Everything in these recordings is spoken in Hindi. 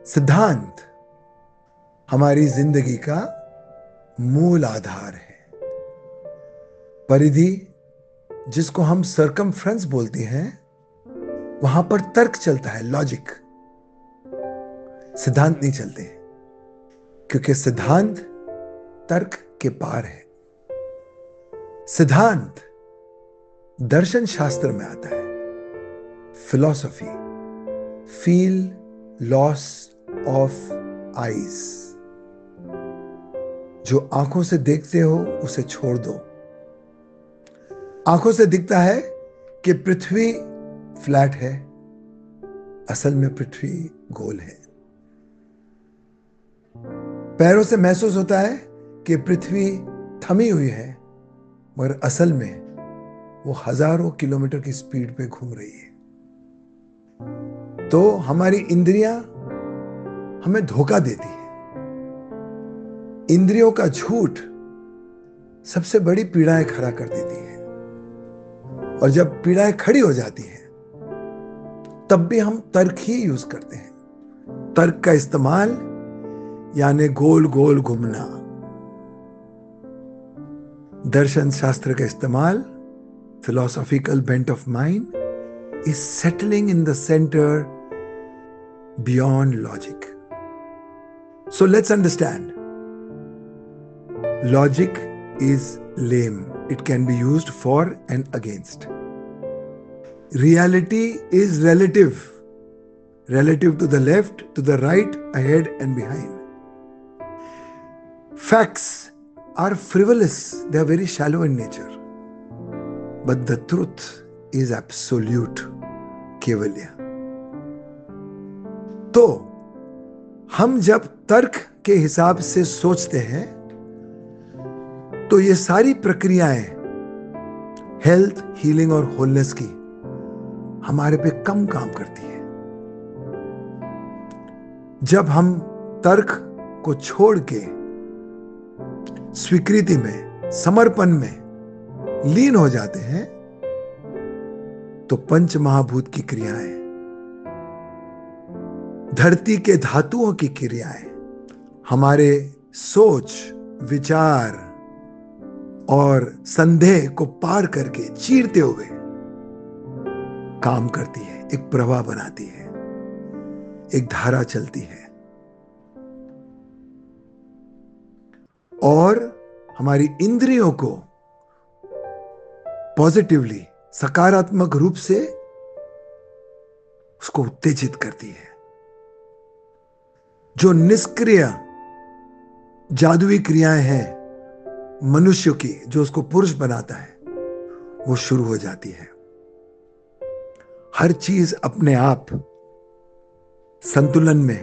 सिद्धांत हमारी जिंदगी का मूल आधार है। परिधि, जिसको हम सर्कमफ्रेंस बोलते हैं, वहां पर तर्क चलता है, लॉजिक। सिद्धांत नहीं चलते क्योंकि सिद्धांत तर्क के पार है। सिद्धांत दर्शन शास्त्र में आता है। Philosophy, feel loss of eyes. जो आंखों से देखते हो उसे छोड़ दो। आंखों से दिखता है कि पृथ्वी फ्लैट है, असल में पृथ्वी गोल है। पैरों से महसूस होता है कि पृथ्वी थमी हुई है, मगर असल में वो हजारों किलोमीटर की स्पीड पे घूम रही है। तो हमारी इंद्रियां हमें धोखा देती है। इंद्रियों का झूठ सबसे बड़ी पीड़ाएं खड़ा कर देती है, और जब पीड़ाएं खड़ी हो जाती हैं तब भी हम तर्क ही यूज करते हैं। तर्क का इस्तेमाल यानी गोल गोल घूमना। दर्शन शास्त्र का इस्तेमाल, philosophical bent of mind, is settling in the center beyond logic. So let's understand. Logic is lame. It can be used for and against. Reality is relative. Relative to the left, to the right, ahead and behind. Facts are frivolous. They are very shallow in nature. But the truth is absolute. Kewalya. तो हम जब तर्क के हिसाब से सोचते हैं तो ये सारी प्रक्रियाएं हेल्थ, हीलिंग और होलनेस की हमारे पे कम काम करती है। जब हम तर्क को छोड़ के स्वीकृति में, समर्पण में लीन हो जाते हैं तो पंच महाभूत की क्रियाएं, धरती के धातुओं की क्रियाएं हमारे सोच, विचार और संदेह को पार करके चीरते हुए काम करती है। एक प्रवाह बनाती है, एक धारा चलती है और हमारी इंद्रियों को पॉजिटिवली, सकारात्मक रूप से उसको उत्तेजित करती है। जो निष्क्रिय जादुई क्रियाएं हैं मनुष्य की, जो उसको पुरुष बनाता है, वो शुरू हो जाती है। हर चीज अपने आप संतुलन में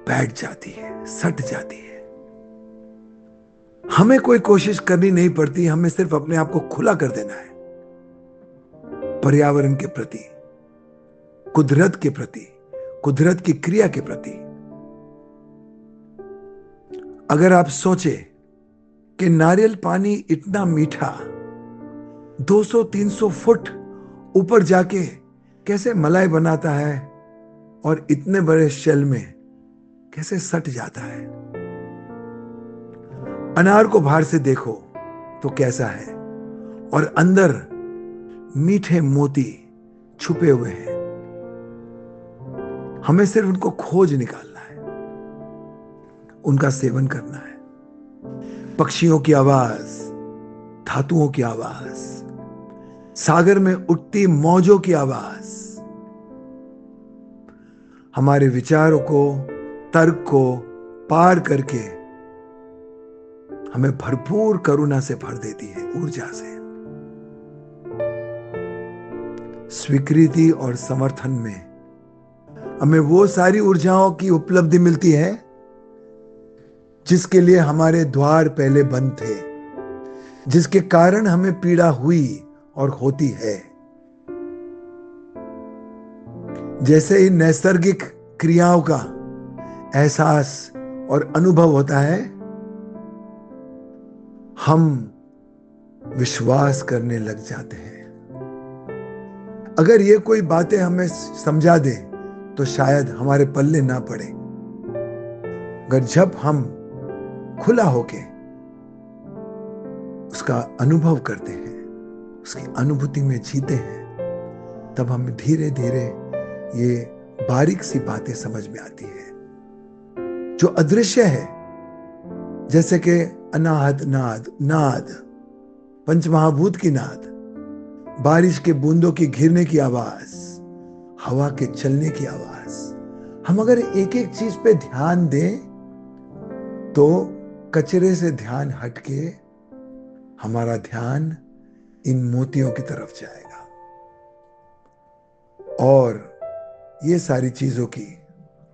बैठ जाती है, सट जाती है। हमें कोई कोशिश करनी नहीं पड़ती, हमें सिर्फ अपने आप को खुला कर देना है पर्यावरण के प्रति, कुदरत के प्रति, कुदरत की क्रिया के प्रति। अगर आप सोचे कि नारियल पानी इतना मीठा 200-300 फुट ऊपर जाके कैसे मलाई बनाता है और इतने बड़े शेल में कैसे सट जाता है। अनार को बाहर से देखो तो कैसा है, और अंदर मीठे मोती छुपे हुए हैं। हमें सिर्फ उनको खोज निकालना है, उनका सेवन करना है। पक्षियों की आवाज, धातुओं की आवाज, सागर में उठती मौजों की आवाज हमारे विचारों को, तर्क को पार करके हमें भरपूर करुणा से भर देती है, ऊर्जा से। स्वीकृति और समर्थन में हमें वो सारी ऊर्जाओं की उपलब्धि मिलती है जिसके लिए हमारे द्वार पहले बंद थे, जिसके कारण हमें पीड़ा हुई और होती है। जैसे ही नैसर्गिक क्रियाओं का एहसास और अनुभव होता है, हम विश्वास करने लग जाते हैं। अगर ये कोई बातें हमें समझा दे तो शायद हमारे पल्ले ना पड़े। अगर जब हम खुला होके उसका अनुभव करते हैं, उसकी अनुभूति में जीते हैं, तब हमें धीरे धीरे ये बारीक सी बातें समझ में आती है जो अदृश्य है, जैसे कि अनाहत नाद, नाद, पंचमहाभूत की नाद, बारिश के बूंदों की गिरने की आवाज, हवा के चलने की आवाज। हम अगर एक एक चीज पे ध्यान दें तो कचरे से ध्यान हटके हमारा ध्यान इन मोतियों की तरफ जाएगा और ये सारी चीजों की,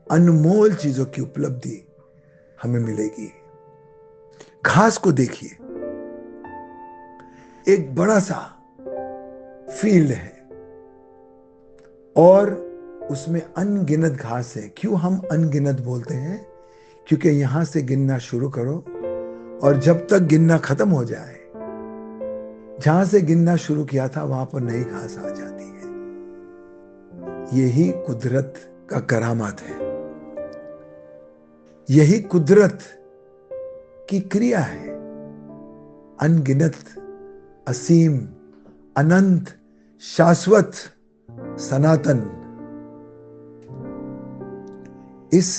अनमोल चीजों की उपलब्धि हमें मिलेगी। घास को देखिए, एक बड़ा सा फील्ड है और उसमें अनगिनत घास है। क्यों हम अनगिनत बोलते हैं? क्योंकि यहां से गिनना शुरू करो और जब तक गिनना खत्म हो जाए, जहां से गिनना शुरू किया था वहां पर नई घास आ जाती है। यही कुदरत का करामात है, यही कुदरत की क्रिया है। अनगिनत, असीम, अनंत, शाश्वत, सनातन। इस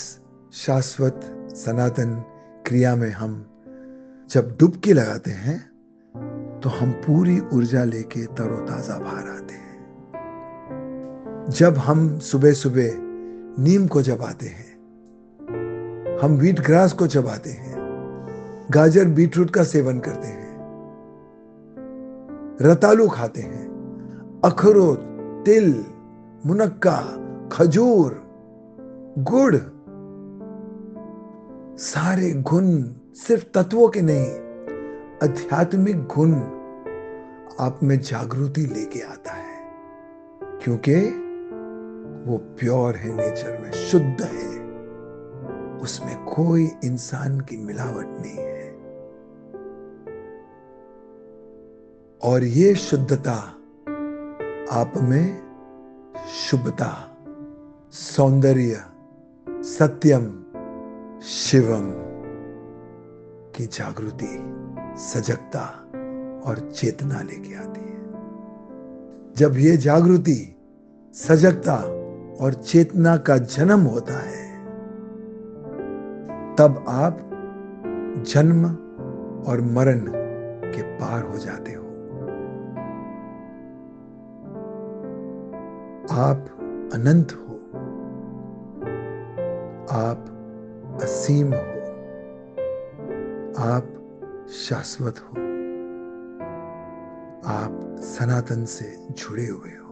शाश्वत सनातन क्रिया में हम जब डुबकी लगाते हैं तो हम पूरी ऊर्जा लेके तरोताजा बाहर आते हैं। जब हम सुबह सुबह नीम को चबाते हैं, हम व्हीट ग्रास को चबाते हैं, गाजर बीटरूट का सेवन करते हैं, रतालू खाते हैं, अखरोट, तिल, मुनक्का, खजूर, गुड़, सारे गुण सिर्फ तत्वों के नहीं, आध्यात्मिक गुण आप में जागृति लेके आता है, क्योंकि वो प्योर है, नेचर में शुद्ध है, उसमें कोई इंसान की मिलावट नहीं है। और ये शुद्धता आप में शुभता, सौंदर्य, सत्यम, शिवम की जागृति, सजगता और चेतना लेके आती है। जब ये जागृति, सजगता और चेतना का जन्म होता है, तब आप जन्म और मरण के पार हो जाते हो। आप अनंत हो, आप असीम हो, आप शाश्वत हो, आप सनातन से जुड़े हुए हो।